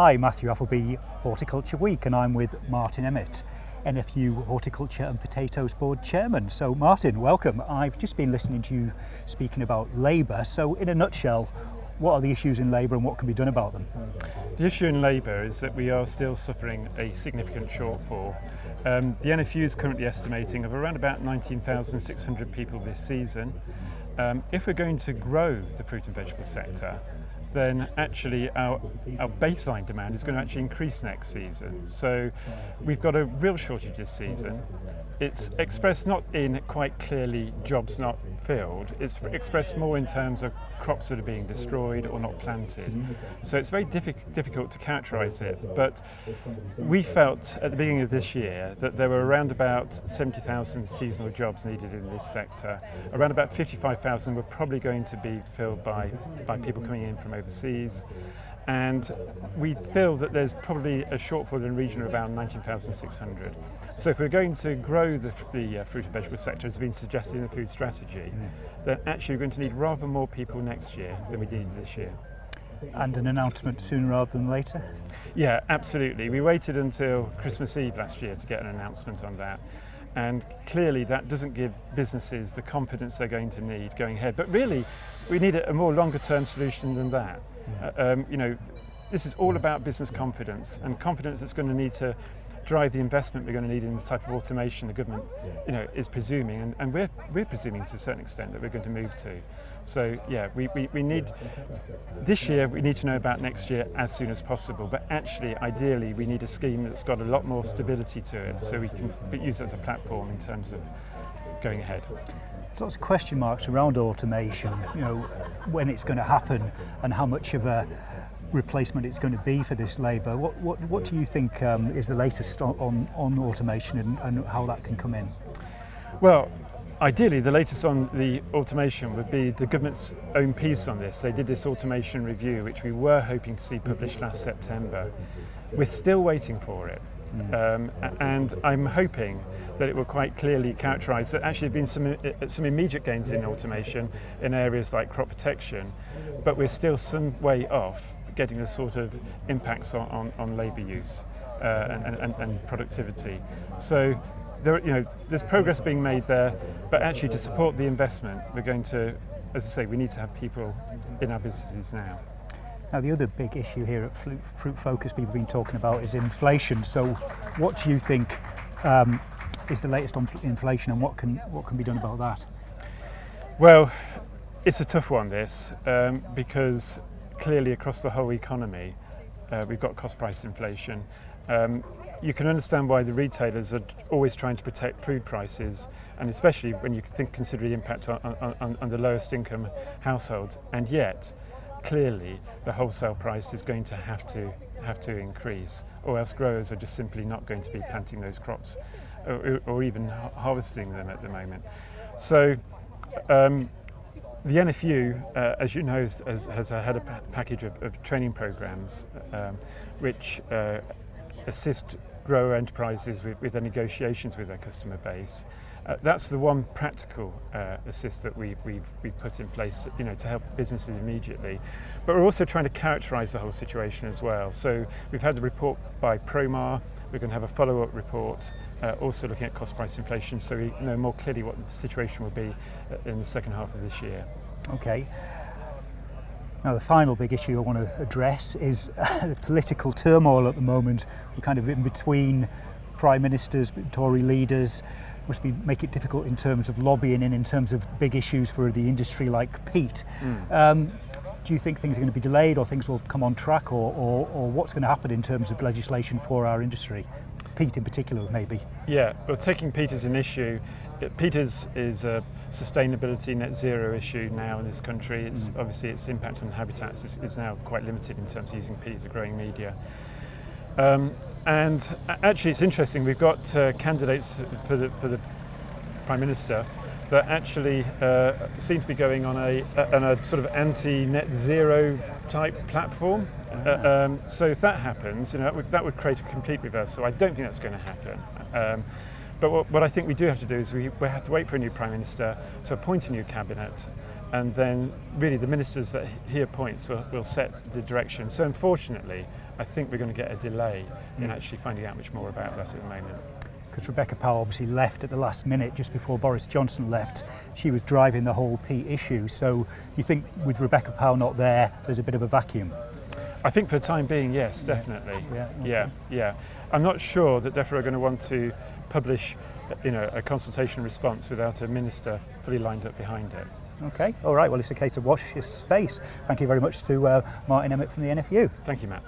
Hi, Matthew Appleby, Horticulture Week, and I'm with Martin Emmett, NFU Horticulture and Potatoes Board Chairman. So Martin, welcome. I've just been listening to you speaking about labour. So in a nutshell, what are the issues in labour and what can be done about them? The issue in labour is that we are still suffering a significant shortfall. The NFU is currently estimating of around about 19,600 people this season. If we're going to grow the fruit and vegetable sector, then actually our baseline demand is going to actually increase next season. So we've got a real shortage this season. It's expressed not in quite clearly jobs not filled, it's expressed more in terms of crops that are being destroyed or not planted. So it's very difficult to characterise it, but we felt at the beginning of this year that there were around about 70,000 seasonal jobs needed in this sector. Around about 55,000 were probably going to be filled by people coming in from overseas. And we feel that there's probably a shortfall in the region of about 19,600. So if we're going to grow the fruit and vegetable sector, as has been suggested in the food strategy, then actually we're going to need rather more people next year than we did this year. And an announcement sooner rather than later? Yeah, absolutely. We waited until Christmas Eve last year to get an announcement on that. And clearly that doesn't give businesses the confidence they're going to need going ahead. But really, we need a more longer term solution than that. This is all about business confidence, and confidence that's going to need to drive the investment we're going to need in the type of automation the government is presuming, and we're presuming to a certain extent that we're going to move to. So yeah, we need, this year we need to know about next year as soon as possible, but actually ideally we need a scheme that's got a lot more stability to it so we can use it as a platform in terms of going ahead. There's lots of question marks around automation, when it's going to happen and how much of a replacement it's going to be for this labour. What do you think is the latest on automation and how that can come in? Well, ideally the latest on the automation would be the government's own piece on this. They did this automation review which we were hoping to see published last September. We're still waiting for it. And I'm hoping that it will quite clearly characterise that actually there have been some immediate gains in automation in areas like crop protection, but we're still some way off getting the sort of impacts on labour use and productivity. So there's progress being made there, but actually to support the investment, we're going to, as I say, we need to have people in our businesses now. Now, the other big issue here at Fruit Focus people have been talking about is inflation. So what do you think is the latest on inflation and what can be done about that? Well, it's a tough one, this, because clearly across the whole economy we've got cost price inflation. You can understand why the retailers are always trying to protect food prices, and especially when you consider the impact on the lowest income households, and yet clearly the wholesale price is going to have to increase, or else growers are just simply not going to be planting those crops or even harvesting them at the moment. So the NFU, as you know, has had a package of training programs which assist grower enterprises with their negotiations with their customer base. That's the one practical assist that we've put in place, to help businesses immediately. But we're also trying to characterise the whole situation as well. So we've had the report by Promar. We're going to have a follow-up report, also looking at cost price inflation, so we know more clearly what the situation will be in the second half of this year. Okay. Now, the final big issue I want to address is the political turmoil at the moment. We're kind of in between prime ministers, Tory leaders. Must make it difficult in terms of lobbying and in terms of big issues for the industry like peat. Do you think things are going to be delayed, or things will come on track, or what's going to happen in terms of legislation for our industry? Peat in particular, maybe. Yeah, well, taking peat as an issue, peat is a sustainability net zero issue now in this country. It's obviously its impact on habitats is now quite limited in terms of using peat as a growing media. And actually it's interesting, we've got candidates for the Prime Minister that actually seem to be going on a sort of anti-net zero type platform. So if that happens, that would create a complete reversal. I don't think that's going to happen. But what I think we do have to do is we have to wait for a new Prime Minister to appoint a new cabinet and then really the ministers that he appoints will set the direction. So unfortunately, I think we're going to get a delay in actually finding out much more about that at the moment. Because Rebecca Powell obviously left at the last minute, just before Boris Johnson left. She was driving the whole peat issue. So you think with Rebecca Powell not there, there's a bit of a vacuum? I think for the time being, yes, definitely. Yeah. I'm not sure that DEFRA are going to want to publish, a consultation response without a minister fully lined up behind it. Okay, all right. Well, it's a case of watch this space. Thank you very much to Martin Emmett from the NFU. Thank you, Matt.